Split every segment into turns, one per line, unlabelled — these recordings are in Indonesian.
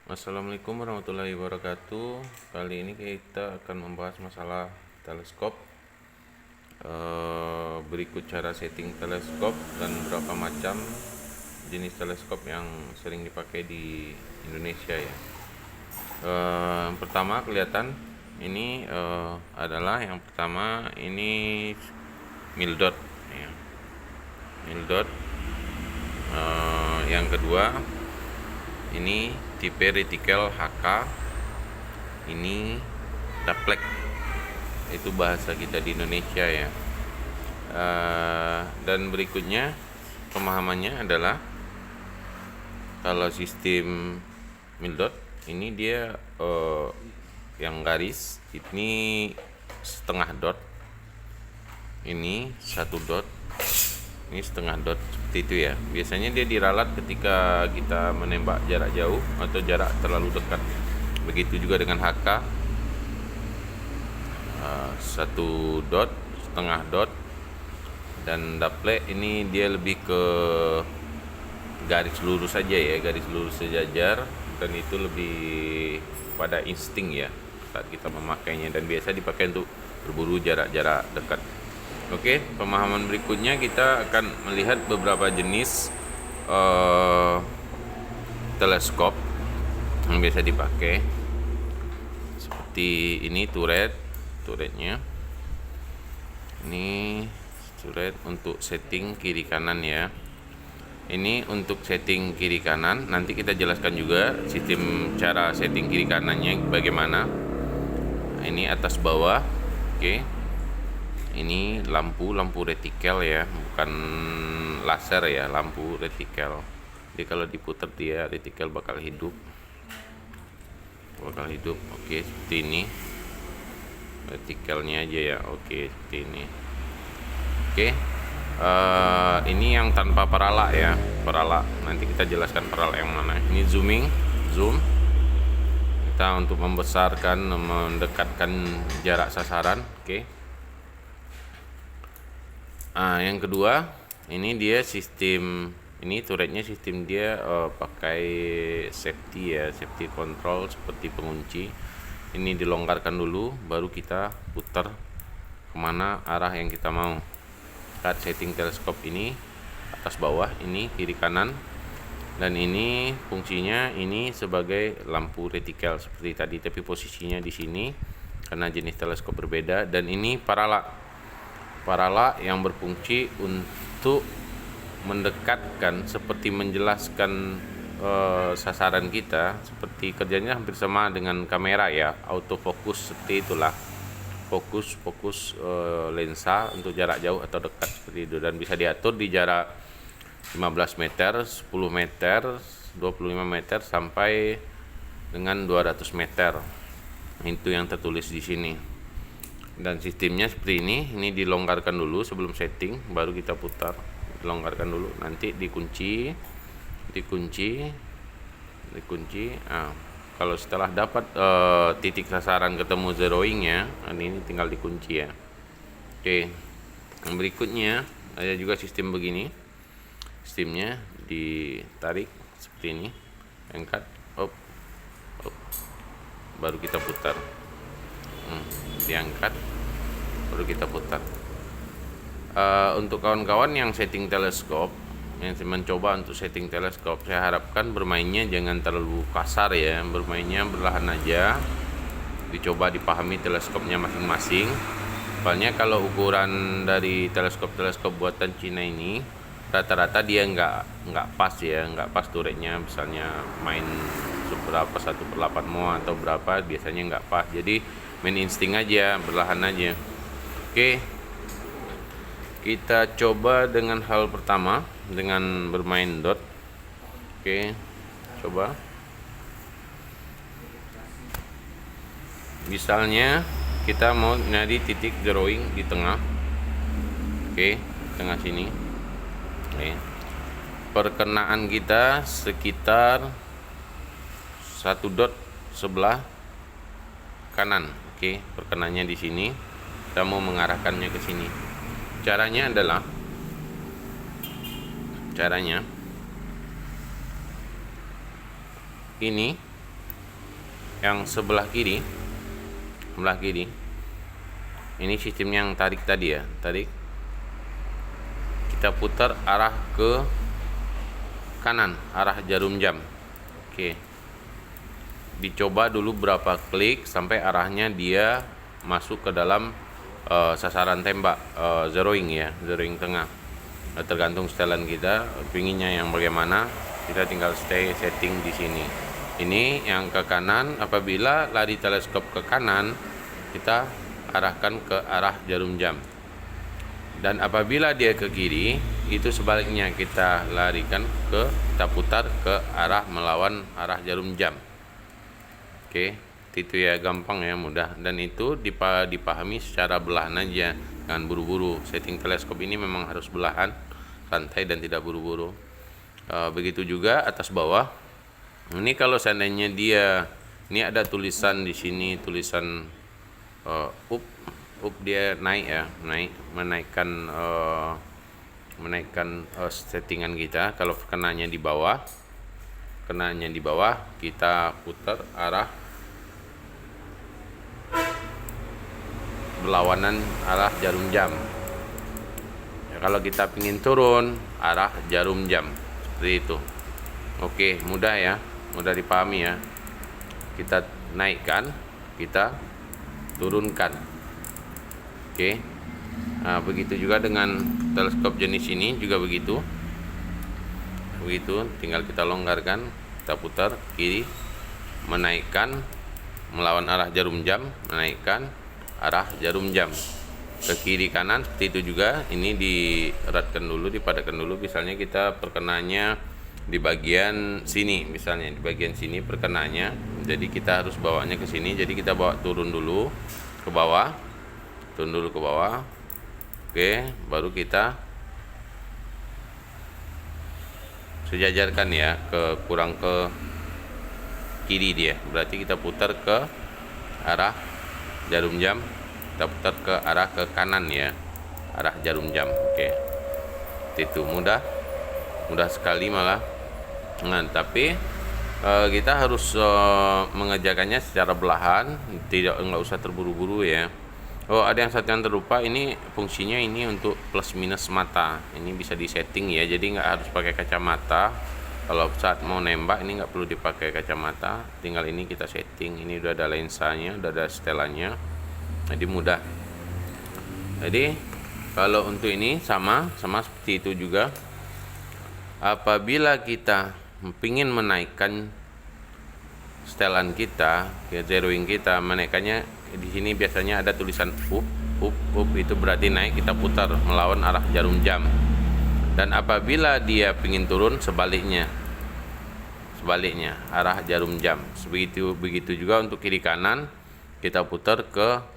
Assalamualaikum warahmatullahi wabarakatuh. Kali ini kita akan membahas masalah teleskop. Berikut cara setting teleskop dan berapa macam jenis teleskop yang sering dipakai di Indonesia ya. Pertama kelihatan ini adalah yang pertama ini Mildot ya. Mildot. Yang kedua ini tipe retikel HK, ini refleks, itu bahasa kita di Indonesia ya. Dan berikutnya pemahamannya adalah kalau sistem Mildot ini dia yang garis ini setengah dot, ini satu dot, ini setengah dot, seperti itu ya. Biasanya dia diralat ketika kita menembak jarak jauh atau jarak terlalu dekat. Begitu juga dengan HK, satu dot, setengah dot, dan double ini dia lebih ke garis lurus saja ya, garis lurus sejajar, dan itu lebih pada insting ya saat kita memakainya, dan biasa dipakai untuk berburu jarak-jarak dekat. Oke, pemahaman berikutnya kita akan melihat beberapa jenis teleskop yang biasa dipakai. Seperti ini turretnya. Ini turret untuk setting kiri kanan ya. Ini untuk setting kiri kanan. Nanti kita jelaskan juga sistem cara setting kiri kanannya bagaimana. Ini atas bawah. Oke. Ini lampu retikel ya, bukan laser ya, lampu retikel. Jadi kalau diputar dia retikel bakal hidup. Oke, seperti ini. Retikelnya aja ya. Oke, seperti ini. Oke. Ini yang tanpa paralak ya, paralak. Nanti kita jelaskan paralak yang mana. Ini zoom. Kita untuk membesarkan, mendekatkan jarak sasaran. Oke. Yang kedua, ini dia sistem, ini turretnya sistem dia pakai safety ya, safety control seperti pengunci. Ini dilonggarkan dulu, baru kita putar kemana arah yang kita mau. Saat setting teleskop ini atas bawah, ini kiri kanan, dan ini fungsinya ini sebagai lampu retikel seperti tadi, tapi posisinya di sini karena jenis teleskop berbeda. Dan ini paralak yang berfungsi untuk mendekatkan, seperti menjelaskan sasaran kita, seperti kerjanya hampir sama dengan kamera ya, autofocus seperti itulah, fokus lensa untuk jarak jauh atau dekat seperti itu, dan bisa diatur di jarak 15 meter, 10 meter, 25 meter sampai dengan 200 meter. Itu yang tertulis di sini. Dan sistemnya seperti ini dilonggarkan dulu sebelum setting, baru kita putar. Dilonggarkan dulu, nanti dikunci. Kalau setelah dapat titik sasaran, ketemu zeroingnya, ini tinggal dikunci ya. Oke, yang berikutnya ada juga sistem begini. Sistemnya ditarik seperti ini, angkat, baru kita putar. Diangkat, baru kita putar. Untuk kawan-kawan yang setting teleskop, yang mencoba untuk setting teleskop, saya harapkan bermainnya jangan terlalu kasar ya, bermainnya berlahan aja, dicoba dipahami teleskopnya masing-masing. Soalnya kalau ukuran dari teleskop buatan Cina ini rata-rata dia nggak pas ya, nggak pas turretnya, misalnya main seberapa 1/8 mo atau berapa, biasanya nggak pas. Jadi main insting aja, berlahan aja. Oke, kita coba dengan hal pertama, dengan bermain dot. Oke, coba. Misalnya kita mau nyari titik drawing di tengah. Oke, tengah sini. Oke. Perkenaan kita sekitar 1 dot sebelah kanan. Oke, perkenanya di sini. Kita mau mengarahkannya ke sini. Caranya ini yang sebelah kiri ini sistemnya yang tarik tadi ya, tarik, kita putar arah ke kanan, arah jarum jam. Oke, dicoba dulu berapa klik sampai arahnya dia masuk ke dalam sasaran tembak, zeroing ya, zeroing tengah. Tergantung setelan kita pinginnya yang bagaimana, kita tinggal setting di sini. Ini yang ke kanan, apabila lari teleskop ke kanan kita arahkan ke arah jarum jam, dan apabila dia ke kiri itu sebaliknya, kita kita putar ke arah melawan arah jarum jam. Oke, itu ya, gampang ya, mudah, dan itu dipahami secara belahan aja, jangan buru-buru. Setting teleskop ini memang harus belahan, santai dan tidak buru-buru. Begitu juga atas bawah. Ini kalau seandainya ini ada tulisan di sini, tulisan up dia naik ya, menaikkan settingan kita. Kalau kenanya di bawah, kita putar arah berlawanan arah jarum jam. Ya, kalau kita ingin turun, arah jarum jam, seperti itu. Oke, mudah ya, mudah dipahami ya. Kita naikkan, kita turunkan. Oke, nah begitu juga dengan teleskop jenis ini juga begitu, tinggal kita longgarkan, kita putar kiri, menaikkan melawan arah jarum jam, menaikkan arah jarum jam ke kiri kanan, seperti itu juga. Ini dieratkan dulu, dipadatkan dulu. Misalnya kita perkenanya di bagian sini, misalnya di bagian sini perkenanya, jadi kita harus bawanya ke sini, jadi kita bawa turun dulu ke bawah, oke, baru kita sejajarkan ya, kurang ke kiri dia, berarti kita putar ke arah jarum jam, kita putar ke arah ke kanan ya, arah jarum jam. Oke, itu mudah sekali malah. Nah, tapi kita harus mengerjakannya secara belahan, nggak usah terburu-buru ya. Oh, ada satu yang terlupa, ini fungsinya ini untuk plus minus mata. Ini bisa disetting ya, jadi nggak harus pakai kacamata. Kalau saat mau nembak ini nggak perlu dipakai kacamata, tinggal ini kita setting. Ini udah ada lensanya, udah ada setelannya, jadi mudah. Jadi kalau untuk ini sama seperti itu juga. Apabila kita ingin menaikkan setelan kita, zeroing kita, menaikkannya di sini biasanya ada tulisan up, itu berarti naik, kita putar melawan arah jarum jam. Dan apabila dia ingin turun, sebaliknya arah jarum jam. Begitu juga untuk kiri kanan, kita putar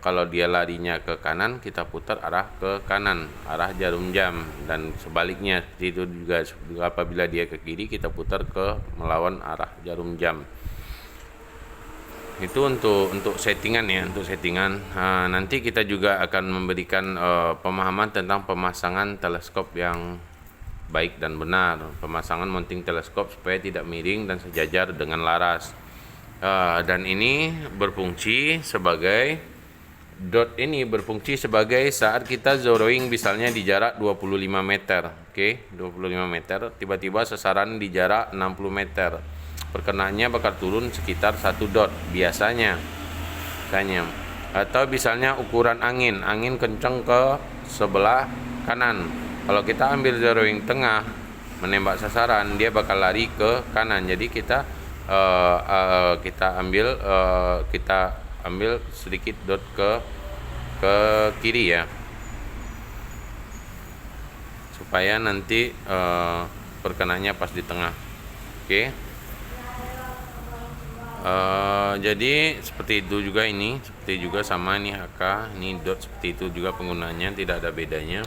kalau dia larinya ke kanan, kita putar arah ke kanan, arah jarum jam, dan sebaliknya. Itu juga apabila dia ke kiri, kita putar ke melawan arah jarum jam. Itu untuk settingan ya, nanti kita juga akan memberikan pemahaman tentang pemasangan teleskop yang baik dan benar, pemasangan mounting teleskop supaya tidak miring dan sejajar dengan laras. Dan ini berfungsi sebagai saat kita zeroing misalnya di jarak 25 meter. Oke, 25 meter, tiba-tiba sasaran di jarak 60 meter. Perkenaannya bakal turun sekitar 1 dot biasanya. Atau misalnya ukuran angin kencang ke sebelah kanan. Kalau kita ambil zeroing tengah menembak sasaran, dia bakal lari ke kanan. Jadi kita ambil sedikit dot ke kiri ya, supaya nanti perkenanya pas di tengah. Oke. Jadi seperti itu juga, ini seperti juga sama nih HK, ini dot, seperti itu juga penggunanya, tidak ada bedanya.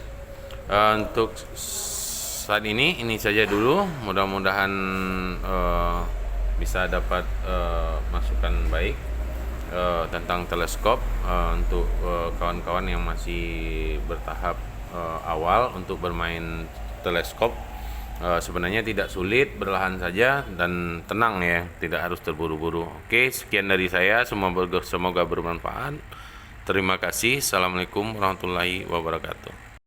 Untuk saat ini saja dulu, mudah-mudahan bisa dapat masukan baik tentang teleskop untuk kawan-kawan yang masih bertahap awal untuk bermain teleskop. Sebenarnya tidak sulit, berlahan saja dan tenang ya, tidak harus terburu-buru. Oke, sekian dari saya, semoga bermanfaat. Terima kasih. Assalamualaikum warahmatullahi wabarakatuh.